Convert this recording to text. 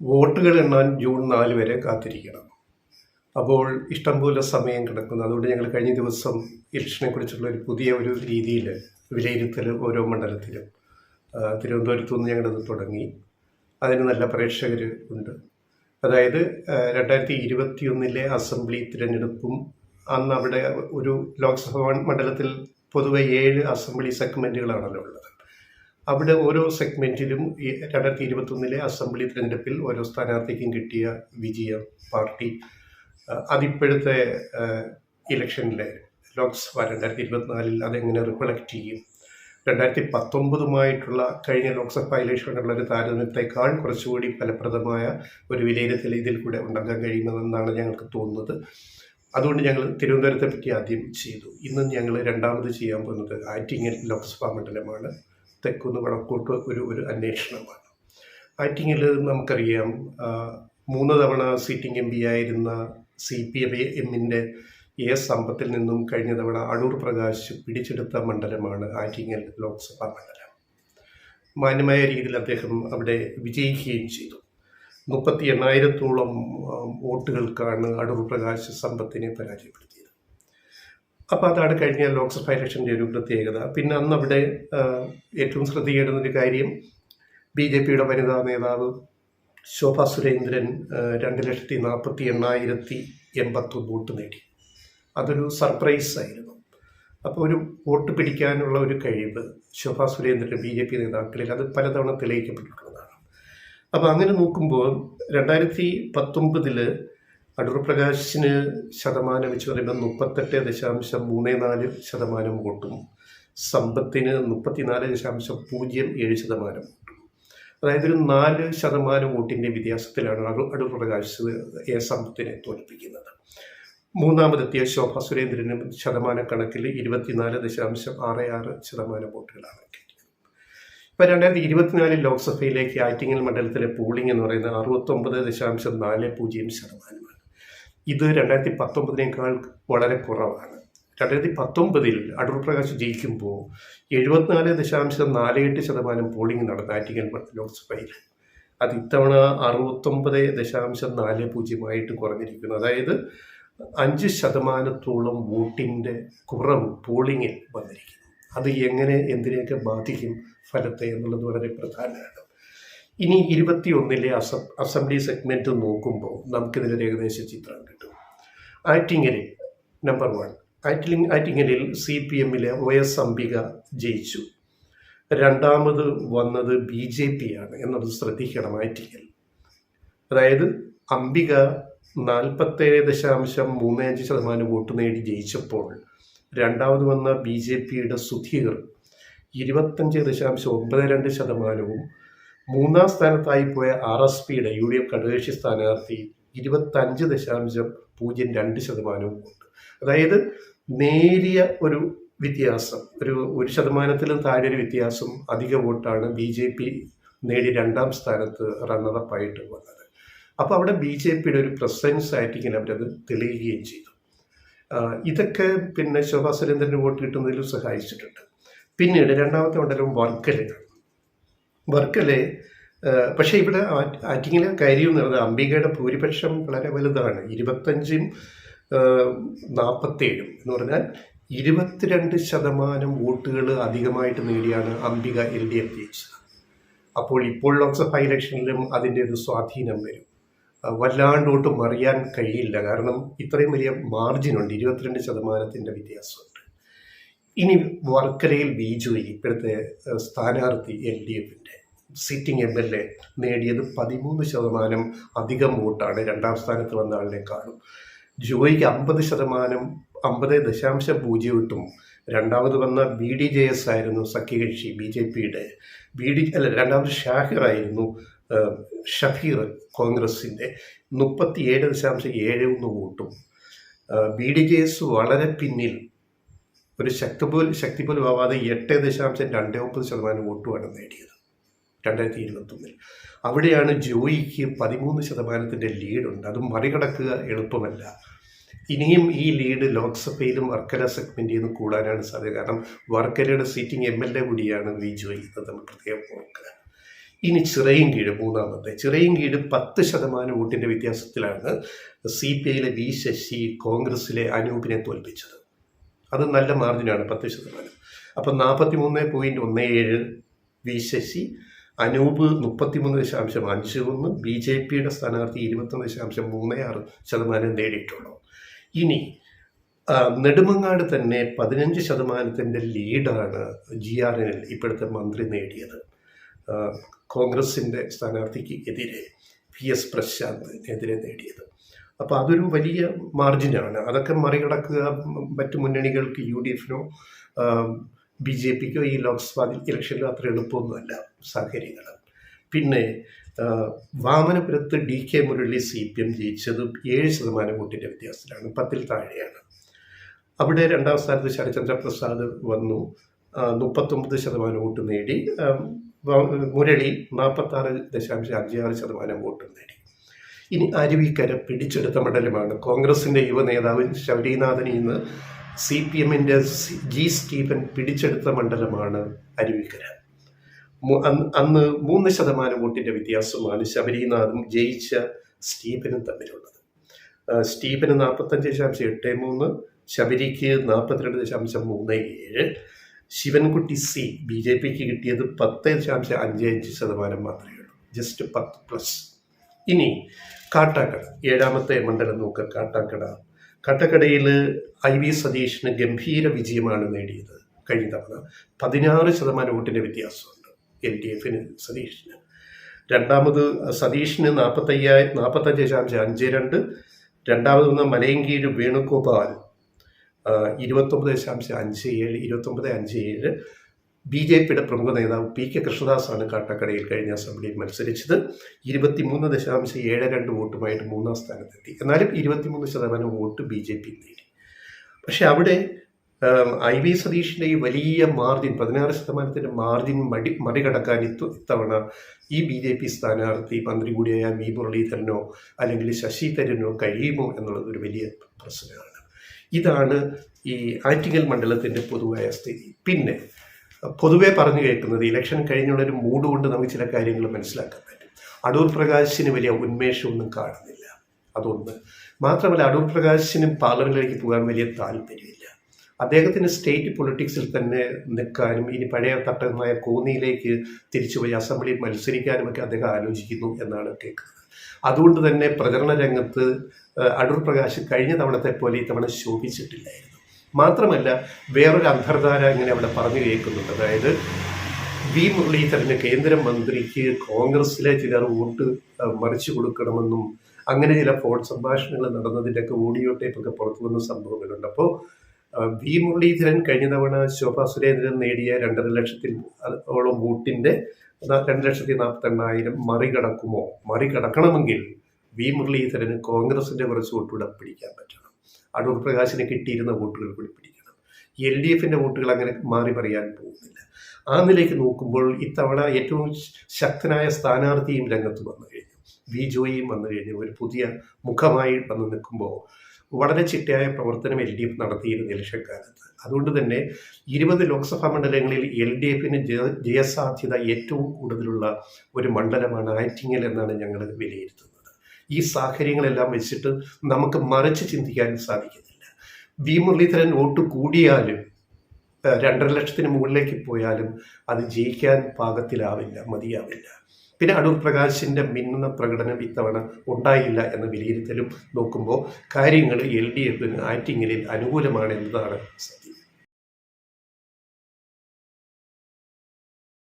വോട്ടുകൾ എണ്ണാൻ ജൂൺ 4 വരെ കാത്തിരിക്കണം. അപ്പോൾ ഇഷ്ടംപോലെ സമയം കിടക്കുന്നു. അതുകൊണ്ട് ഞങ്ങൾ കഴിഞ്ഞ ദിവസം ഇലക്ഷനെക്കുറിച്ചുള്ള ഒരു പുതിയ രീതിയിൽ വിലയിരുത്തൽ ഓരോ മണ്ഡലത്തിലും തിരുവനന്തപുരത്തു നിന്ന് ഞങ്ങളത് തുടങ്ങി. അതിന് നല്ല പ്രേക്ഷകർ ഉണ്ട്. അതായത് 2021 അസംബ്ലി തിരഞ്ഞെടുപ്പും അന്ന് അവിടെ ഒരു ലോക്സഭാ മണ്ഡലത്തിൽ പൊതുവെ 7 അസംബ്ലി സെഗ്മെൻറ്റുകളാണല്ലോ ഉള്ളത്. അവിടെ ഓരോ സെഗ്മെൻറ്റിലും 2021 അസംബ്ലി തിരഞ്ഞെടുപ്പിൽ ഓരോ സ്ഥാനാർത്ഥിക്കും കിട്ടിയ വിജയം പാർട്ടി അതിപ്പോഴത്തെ ഇലക്ഷനിലെ ലോക്സഭ 2024 അതെങ്ങനെ റിഫ്ലക്റ്റ് ചെയ്യും, 2019 കഴിഞ്ഞ ലോക്സഭാ ഇലക്ഷനുള്ള ഒരു താരതമ്യത്തെക്കാൾ കുറച്ചുകൂടി ഫലപ്രദമായ ഒരു വിലയിരുത്തൽ ഇതിൽ കൂടെ ഉണ്ടാക്കാൻ കഴിയുമെന്നാണ് ഞങ്ങൾക്ക് തോന്നുന്നത്. അതുകൊണ്ട് ഞങ്ങൾ തിരുവനന്തപുരത്തെ പറ്റി ആദ്യം ചെയ്തു. ഇന്ന് ഞങ്ങൾ രണ്ടാമത് ചെയ്യാൻ പോകുന്നത് ആറ്റിങ്ങൽ ലോക്സഭാ മണ്ഡലമാണ്. തെക്കുന്ന് വടക്കോട്ട് ഒരു അന്വേഷണമാണ്. ആറ്റിങ്ങൽ നമുക്കറിയാം, 3 തവണ സിറ്റിംഗ് MP ആയിരുന്ന CPIM A സമ്പത്തിൽ നിന്നും കഴിഞ്ഞ തവണ അടൂർ പ്രകാശ് പിടിച്ചെടുത്ത മണ്ഡലമാണ് ആറ്റിങ്ങൽ ലോക്സഭാ മണ്ഡലം. മാന്യമായ രീതിയിൽ അദ്ദേഹം അവിടെ വിജയിക്കുകയും ചെയ്തു. 38,000-ഓളം വോട്ടുകൾക്കാണ് അടൂർ പ്രകാശ് സമ്പത്തിനെ പരാജയപ്പെടുത്തിയത്. അപ്പോൾ അതാണ് കഴിഞ്ഞ ലോക്സഭാ ഇലക്ഷൻ്റെ ഒരു പ്രത്യേകത. പിന്നെ അന്ന് അവിടെ ഏറ്റവും ശ്രദ്ധിക്കേണ്ടുന്നൊരു കാര്യം, BJPയുടെ വനിതാ നേതാവ് ശോഭാ സുരേന്ദ്രൻ 2,48,81 വോട്ട് നേടി. അതൊരു സർപ്രൈസ് ആയിരുന്നു. അപ്പോൾ ഒരു വോട്ട് പിടിക്കാനുള്ള ഒരു കഴിവ് ശോഭാ സുരേന്ദ്രൻ BJP നേതാക്കളിൽ അത് പലതവണ തെളിയിക്കപ്പെട്ടിട്ടുള്ളതാണ്. അപ്പോൾ അങ്ങനെ നോക്കുമ്പോൾ 2019 അടൂർ പ്രകാശിന് ശതമാനം വെച്ച് പറയുമ്പോൾ 38.34% വോട്ടും സമ്പത്തിന് 34.07% വോട്ടും. അതായത് ഒരു 4% വോട്ടിൻ്റെ വ്യത്യാസത്തിലാണ് അടൂർ പ്രകാശ് സമ്പത്തിനെ തോൽപ്പിക്കുന്നത്. മൂന്നാമതെത്തിയ ശോഭാ സുരേന്ദ്രനും ശതമാന കണക്കിൽ 24.66% വോട്ടുകളാണ് കിട്ടിയത്. ഇപ്പോൾ 2024 ലോക്സഭയിലേക്ക് ആറ്റിങ്ങൽ മണ്ഡലത്തിലെ പോളിംഗ് എന്ന് പറയുന്നത് 69.40% ഇത് 2019 വളരെ കുറവാണ്. 2019 അടൂർ പ്രകാശ് ജയിക്കുമ്പോൾ 74.48% പോളിംഗ് നടന്ന ആറ്റിങ്ങൽ ലോക്സഭയിൽ. അത് ഇത്തവണ 69.40% കുറഞ്ഞിരിക്കുന്നു. അതായത് 5% വോട്ടിൻ്റെ കുറവ് പോളിങ്ങിൽ വന്നിരിക്കുന്നു. അത് എന്തിനെയൊക്കെ ബാധിക്കും ഫലത്തെ എന്നുള്ളത് വളരെ പ്രധാനമാണ്. ഇനി 21 അസംബ്ലി സെഗ്മെൻറ്റ് നോക്കുമ്പോൾ നമുക്കിതിനൊരു ഏകദേശ ചിത്രം കിട്ടും. ആറ്റിങ്ങലിൽ നമ്പർ 1 ആറ്റിങ്ങലിൽ CPMലെ OS അംബിക ജയിച്ചു. രണ്ടാമത് വന്നത് BJP ആണ് എന്നത് ശ്രദ്ധിക്കണം. ആറ്റിങ്ങൽ അതായത് അംബിക 47.35% വോട്ട് നേടി ജയിച്ചപ്പോൾ രണ്ടാമത് വന്ന BJPയുടെ സുധീർ 25.92%, മൂന്നാം സ്ഥാനത്തായി പോയ RSPയുടെ UDF ഘടകകക്ഷി സ്ഥാനാർത്ഥി 25.02% വോട്ട്. അതായത് നേരിയ ഒരു വ്യത്യാസം, 1% താഴെ ഒരു വ്യത്യാസം, അധിക വോട്ടാണ് BJP നേടി രണ്ടാം സ്ഥാനത്ത് റണ്ണറപ്പായിട്ട് വന്നത്. അപ്പോൾ അവിടെ BJPയുടെ ഒരു പ്രസൻസ് ആയിട്ടിങ്ങനെ അവരത് തെളിയുകയും ചെയ്തു. ഇതൊക്കെ പിന്നെ ശോഭാ സുരേന്ദ്രന് വോട്ട് കിട്ടുന്നതിലും സഹായിച്ചിട്ടുണ്ട്. പിന്നീട് രണ്ടാമത്തെ മണ്ഡലം വർക്കലെ പക്ഷേ ഇവിടെ ആറ്റിങ്ങിലെ കാര്യം എന്ന് പറയുന്നത് അംബികയുടെ ഭൂരിപക്ഷം വളരെ വലുതാണ്. 25-47 എന്ന് പറഞ്ഞാൽ 22% വോട്ടുകൾ അധികമായിട്ട് നേടിയാണ് അംബിക LDF ജയിച്ചത്. അപ്പോൾ ലോക്സഭാ ഇലക്ഷനിലും അതിൻ്റെ ഒരു സ്വാധീനം വരും. വല്ലാണ്ടോട്ട് മറിയാൻ കഴിയില്ല, കാരണം ഇത്രയും വലിയ മാർജിനുണ്ട്, 22% വ്യത്യാസമുണ്ട്. ഇനി വർക്കലയിൽ ബിജോയ് ഇപ്പോഴത്തെ സ്ഥാനാർത്ഥി LDFൻ്റെ സിറ്റിംഗ് MLA നേടിയത് 13% അധികം വോട്ടാണ് രണ്ടാം സ്ഥാനത്ത് വന്ന ആളിനേക്കാളും. ജോയിക്ക് 50%, 50.08%. രണ്ടാമത് വന്ന BDJS ആയിരുന്നു സഖ്യകക്ഷി BJPയുടെ. രണ്ടാമത് ഷാഹിറായിരുന്നു, ഷഫീർ കോൺഗ്രസിൻ്റെ, 37.71% വോട്ടും. BDJS വളരെ പിന്നിൽ, ഒരു ശക്തി പോലും ആവാതെ 8.29% വോട്ടുമാണ് നേടിയത് 2021. അവിടെയാണ് ജോയിക്ക് 13% ലീഡുണ്ട്. അത് മറികടക്കുക എളുപ്പമല്ല. ഇനിയും ഈ ലീഡ് ലോക്സഭയിലും വർക്കല സെഗ്മെൻറ്റിൽ നിന്ന് കൂടാനാണ് സാധ്യത. കാരണം വർക്കലയുടെ സിറ്റിംഗ് MLA കൂടിയാണ് ജോയി. ഇത് നമ്മൾ പ്രത്യേകം ഓർക്കുക. ഇനി ചിറയിൻകീഴ് മൂന്നാമത്തെ. ചിറയിൻകീഴ് 10% വോട്ടിൻ്റെ വ്യത്യാസത്തിലാണ് CPIയിലെ വി ശശി കോൺഗ്രസിലെ അനൂപിനെ തോൽപ്പിച്ചത്. അത് നല്ല മാർജിനാണ്, 10%. അപ്പം 43.17 വി ശശി, അനൂപ് 33.51, BJPയുടെ സ്ഥാനാർത്ഥി 21.36% നേടിയിട്ടുള്ളൂ. ഇനി നെടുമങ്ങാട് തന്നെ 15% ലീഡാണ് GRNൽ ഇപ്പോഴത്തെ മന്ത്രി നേടിയത്. കോൺഗ്രസിൻ്റെ സ്ഥാനാർത്ഥിക്ക് എതിരെ PS പ്രശാന്തിനെതിരെ നേടിയത്. അപ്പോൾ അതൊരു വലിയ മാർജിനാണ്. അതൊക്കെ മറികടക്കുക മറ്റു മുന്നണികൾക്ക്, UDFനോ BJPക്കോ ഈ ലോക്സഭാ ഇലക്ഷനിൽ അത്ര എളുപ്പമൊന്നുമല്ല സാഹചര്യങ്ങൾ. പിന്നെ വാമനപുരത്ത് DK മുരളി CPM ജയിച്ചത് 7% വോട്ടിൻ്റെ വ്യത്യാസത്തിലാണ്, 10ൽ താഴെയാണ്. അവിടെ രണ്ടാം സ്ഥാനത്ത് ശരത്ചന്ദ്ര പ്രസാദ് വന്നു, 39% വോട്ട് നേടി. മുരളി 46.56% വോട്ട് നേടി. ഇനി അരുവിക്കര പിടിച്ചെടുത്ത മണ്ഡലമാണ്. കോൺഗ്രസിൻ്റെ യുവ നേതാവ് ശബരിനാഥനിൽ നിന്ന് CPMൻ്റെ G. സ്റ്റീഫൻ പിടിച്ചെടുത്ത മണ്ഡലമാണ് അരുവിക്കര. അന്ന് 3% വോട്ടിൻ്റെ വ്യത്യാസമാണ് ശബരിനാഥും ജയിച്ച സ്റ്റീഫനും തമ്മിലുള്ളത്. സ്റ്റീഫന് 45.83, ശബരിക്ക് 42.37. ശിവൻകുട്ടി C BJPക്ക് കിട്ടിയത് 10.55% മാത്രമേ ഉള്ളൂ, ജസ്റ്റ് 10+. ഇനി കാട്ടാക്കട, 7ാമത്തെ മണ്ഡലം നോക്കുക. കാട്ടാക്കടയിൽ IV സതീഷിന് ഗംഭീര വിജയമാണ് നേടിയത്. കഴിഞ്ഞ തവണ 16% വോട്ടിൻ്റെ വ്യത്യാസമുണ്ട് LDFന് സതീഷിന്. രണ്ടാമത് സതീഷിന് 45.52. രണ്ടാമത് വന്ന മലയൻകീഴ് വേണുഗോപാൽ 29.57. BJPയുടെ പ്രമുഖ നേതാവ് PK കൃഷ്ണദാസാണ് കാട്ടാക്കടയിൽ കഴിഞ്ഞ അസംബ്ലിയിൽ മത്സരിച്ചത്. 23.72 വോട്ടുമായിട്ട് 3ാം സ്ഥാനത്തെത്തി. എന്നാലും 23% വോട്ട് BJP നേടി. പക്ഷെ അവിടെ IV സതീഷിൻ്റെ ഈ വലിയ മാർജിൻ, 16% മാർജിൻ മറികടക്കാൻ ഇത്തവണ ഈ BJP സ്ഥാനാർത്ഥി മന്ത്രി കൂടിയായ V. മുരളീധരനോ അല്ലെങ്കിൽ ശശി തരൂരിനോ കഴിയുമോ എന്നുള്ളത് ഒരു വലിയ പ്രശ്നമാണ്. ഇതാണ് ഈ ആറ്റിങ്ങൽ മണ്ഡലത്തിൻ്റെ പൊതുവായ സ്ഥിതി. പിന്നെ പൊതുവെ പറഞ്ഞു കേൾക്കുന്നത് ഇലക്ഷൻ കഴിഞ്ഞുള്ളൊരു മൂഡ് കൊണ്ട് നമുക്ക് ചില കാര്യങ്ങൾ മനസ്സിലാക്കാൻ പറ്റും. അടൂർ പ്രകാശിന് വലിയ ഉന്മേഷമൊന്നും കാണുന്നില്ല, അതൊന്ന്. മാത്രമല്ല അടൂർ പ്രകാശിന് പാർലമെന്റിലേക്ക് പോകാൻ വലിയ താല്പര്യമില്ല. അദ്ദേഹത്തിന് സ്റ്റേറ്റ് പൊളിറ്റിക്സിൽ തന്നെ നിൽക്കാനും ഇനി പഴയ തട്ടമായ കോന്നിയിലേക്ക് തിരിച്ചുപോയി അസംബ്ലിയിൽ മത്സരിക്കാനുമൊക്കെ അദ്ദേഹം ആലോചിക്കുന്നു എന്നാണ് കേൾക്കുന്നത്. അതുകൊണ്ട് തന്നെ പ്രചരണ രംഗത്ത് അടൂർ പ്രകാശ് കഴിഞ്ഞ തവണത്തെ പോലെ ഇത്തവണ ശോഭിച്ചിട്ടില്ലായിരുന്നു. മാത്രമല്ല വേറൊരു അന്തർധാര ഇങ്ങനെ അവിടെ പറഞ്ഞു കേൾക്കുന്നുണ്ട്. അതായത് V. മുരളീധരന് കേന്ദ്രമന്ത്രിക്ക് കോൺഗ്രസിലെ ചിലർ വോട്ട് മറിച്ചു കൊടുക്കണമെന്നും അങ്ങനെ ചില ഫോൺ സംഭാഷണങ്ങൾ നടന്നതിൻ്റെയൊക്കെ ഓഡിയോ ടേപ്പൊക്കെ പുറത്തു വന്ന സംഭവങ്ങളുണ്ട്. അപ്പോൾ V. മുരളീധരൻ കഴിഞ്ഞ തവണ ശോഭാ സുരേന്ദ്രൻ നേടിയ 2,00,000 വോട്ടിൻ്റെ 2,48,000 മറികടക്കണമെങ്കിൽ V. മുരളീധരന് കോൺഗ്രസിൻ്റെ കുറച്ച് വോട്ടുകൂടെ പിടിക്കാൻ പറ്റണം. അടൂർ പ്രകാശിന് കിട്ടിയിരുന്ന വോട്ടുകൾ കൂടി പിടിക്കണം. LDFൻ്റെ വോട്ടുകൾ അങ്ങനെ മാറി പറയാൻ പോകുന്നില്ല. ആ നിലയ്ക്ക് നോക്കുമ്പോൾ ഇത്തവണ ഏറ്റവും ശക്തനായ സ്ഥാനാർത്ഥിയും രംഗത്ത് വന്നു കഴിഞ്ഞു, V. ജോയിയും വന്നു കഴിഞ്ഞു. ഒരു പുതിയ മുഖമായി വന്നു നിൽക്കുമ്പോൾ വളരെ ചിട്ടയായ പ്രവർത്തനം LDF നടത്തിയിരുന്നു ഇലക്ഷൻ കാലത്ത്. അതുകൊണ്ട് തന്നെ 20 ലോക്സഭാ മണ്ഡലങ്ങളിൽ LDFന് ജയസാധ്യത ഏറ്റവും കൂടുതലുള്ള ഒരു മണ്ഡലമാണ് ആറ്റിങ്ങൽ എന്നാണ് ഞങ്ങൾ വിലയിരുത്തുന്നത്. ഈ സാഹചര്യങ്ങളെല്ലാം വെച്ചിട്ട് നമുക്ക് മറിച്ച് ചിന്തിക്കാൻ സാധിക്കുന്നില്ല. V. മുരളീധരൻ വോട്ട് കൂടിയാലും 2,50,000 മുകളിലേക്ക് പോയാലും അത് ജയിക്കാൻ പാകത്തിലാവില്ല, മതിയാവില്ല. പിന്നെ അടൂർ പ്രകാശിൻ്റെ മിന്നുന്ന പ്രകടനം ഇത്തവണ ഉണ്ടായില്ല എന്ന വിലയിരുത്തലും നോക്കുമ്പോൾ കാര്യങ്ങൾ LDFന് ആറ്റിങ്ങലിൽ അനുകൂലമാണ് എന്നതാണ് സത്യം.